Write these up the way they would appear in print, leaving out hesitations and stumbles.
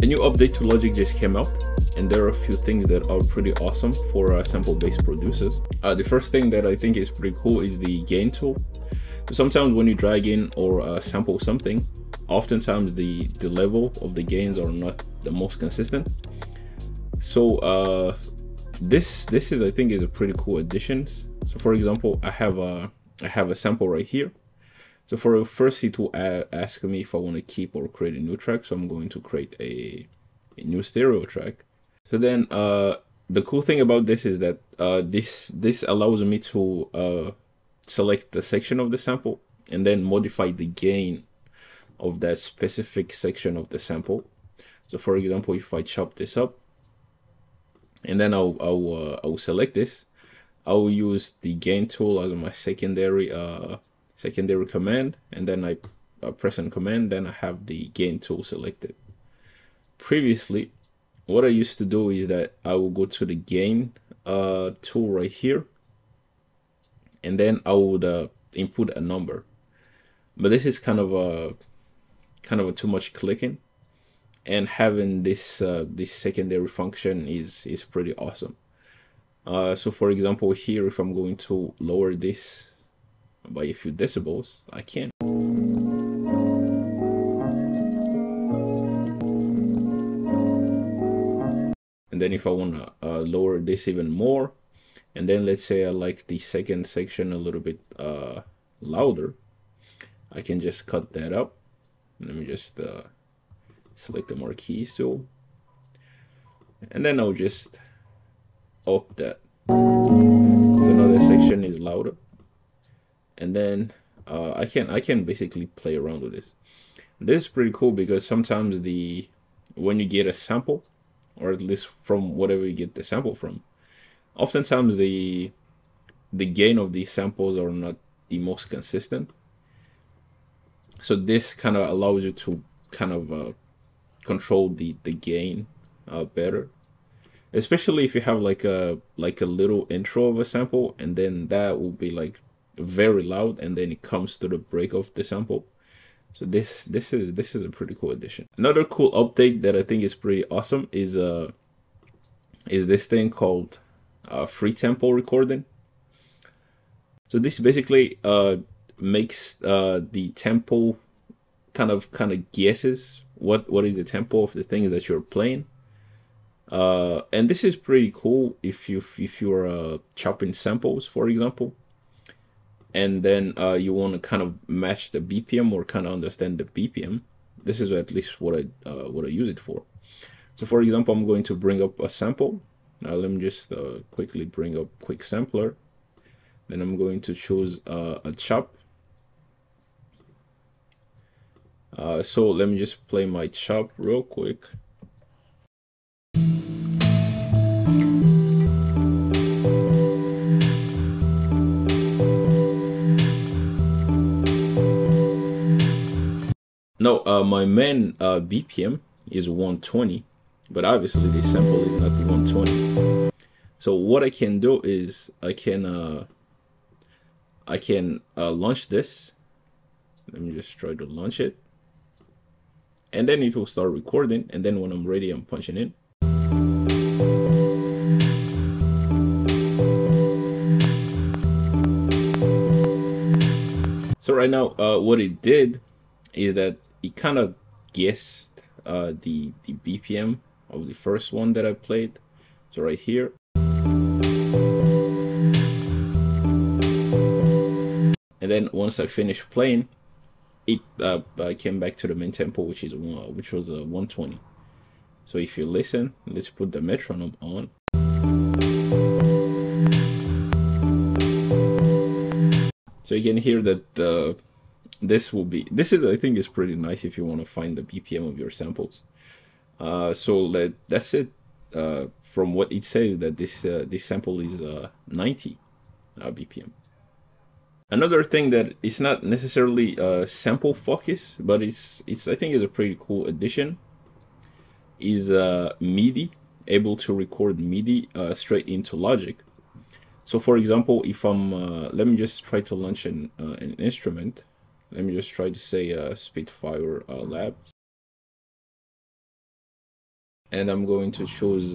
A new update to Logic just came out, and there are a few things that are pretty awesome for sample-based producers. The first thing that I think is pretty cool is the gain tool. So sometimes when you drag in or sample something, oftentimes the level of the gains are not the most consistent. So this is, I think, is a pretty cool addition. So for example, I have a sample right here. So for first, it will ask me if I want to keep or create a new track. So I'm going to create a new stereo track. So then the cool thing about this is that this allows me to select the section of the sample and then modify the gain of that specific section of the sample. So for example, if I chop this up and then I'll select this, I'll use the gain tool as my secondary command, and then I press on command, then I have the gain tool selected. Previously, what I used to do is that I will go to the gain tool right here, and then I would input a number. But this is kind of a too much clicking, and having this this secondary function is pretty awesome. So for example, here, if I'm going to lower this by a few decibels, I can. And then if I want to lower this even more, and then let's say I like the second section a little bit louder, I can just cut that up. Let me just select the marquees tool, and then I'll just up that. So now the section is louder. And then I can basically play around with this. This is pretty cool because sometimes when you get a sample, or at least from whatever you get the sample from, oftentimes the gain of these samples are not the most consistent. So this kind of allows you to kind of control the gain better, especially if you have like a little intro of a sample, and then that will be like very loud, and then it comes to the break of the sample. So this is a pretty cool addition. Another cool update that I think is pretty awesome is this thing called free tempo recording. So this basically makes the tempo kind of guesses what is the tempo of the things that you're playing. And this is pretty cool if you're chopping samples, for example, and then you want to kind of match the BPM or kind of understand the BPM. This is at least what I use it for. So for example, I'm going to bring up a sample. Let me just quickly bring up quick sampler. Then I'm going to choose a chop. So let me just play my chop real quick. No, my main BPM is 120, but obviously this sample is not 120. So what I can do is I can launch this. Let me just try to launch it, and then it will start recording. And then when I'm ready, I'm punching in. So right now, what it did is that it kind of guessed the BPM of the first one that I played. So right here. And then once I finished playing, it came back to the main tempo, which was 120. So if you listen, let's put the metronome on. So you can hear that this is, I think, is pretty nice if you want to find the BPM of your samples. So that's it. From what it says, that this sample is 90 BPM. Another thing that is not necessarily sample focus, but it's I think is a pretty cool addition, is Midi, able to record Midi straight into Logic. So for example, if I'm let me just try to launch an instrument. Let me just try to say Spitfire Lab. and I'm going to choose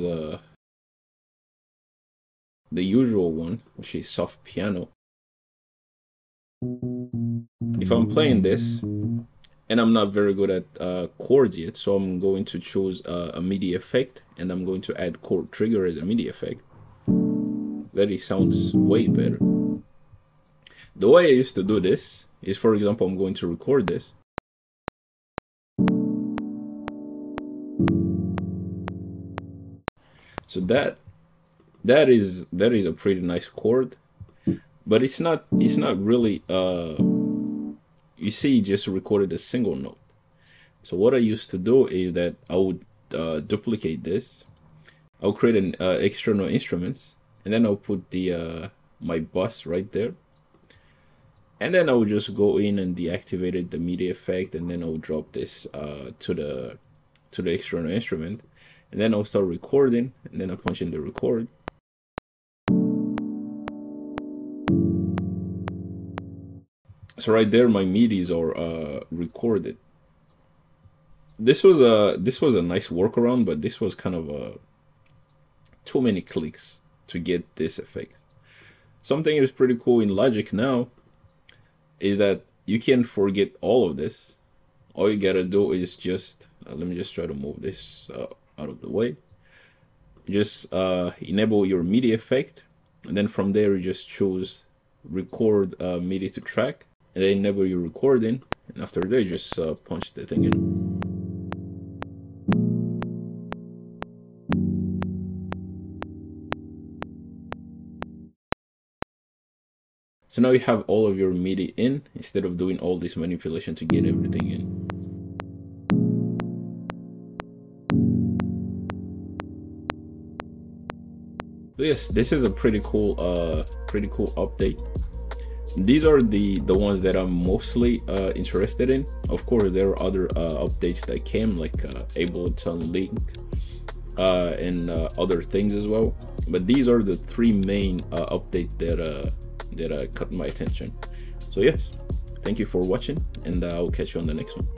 the usual one, which is soft piano. If I'm playing this, and I'm not very good at chords yet, so I'm going to choose a MIDI effect, and I'm going to add chord trigger as a MIDI effect. That it sounds way better. The way I used to do this is, for example, I'm going to record this. So that is a pretty nice chord, but it's not really you see, just recorded a single note. So what I used to do is that I would duplicate this. I'll create an external instruments, and then I'll put the my bus right there, and then I will just go in and deactivate the MIDI effect, and then I'll drop this to the external instrument, and then I'll start recording, and then I'll punch in the record. So right there, my MIDIs are recorded. This was a nice workaround, but this was kind of too many clicks to get this effect. Something is pretty cool in Logic now is that you can forget all of this. All you gotta do is just let me just try to move this out of the way. Just enable your MIDI effect, and then from there you just choose record MIDI to track, and then enable your recording, and after that you just punch the thing in. So now you have all of your MIDI in, instead of doing all this manipulation to get everything in. So yes, this is a pretty cool update. These are the ones that I'm mostly interested in. Of course, there are other updates that came, like Ableton Link and other things as well. But these are the three main updates that caught my attention. So yes, thank you for watching, and I'll catch you on the next one.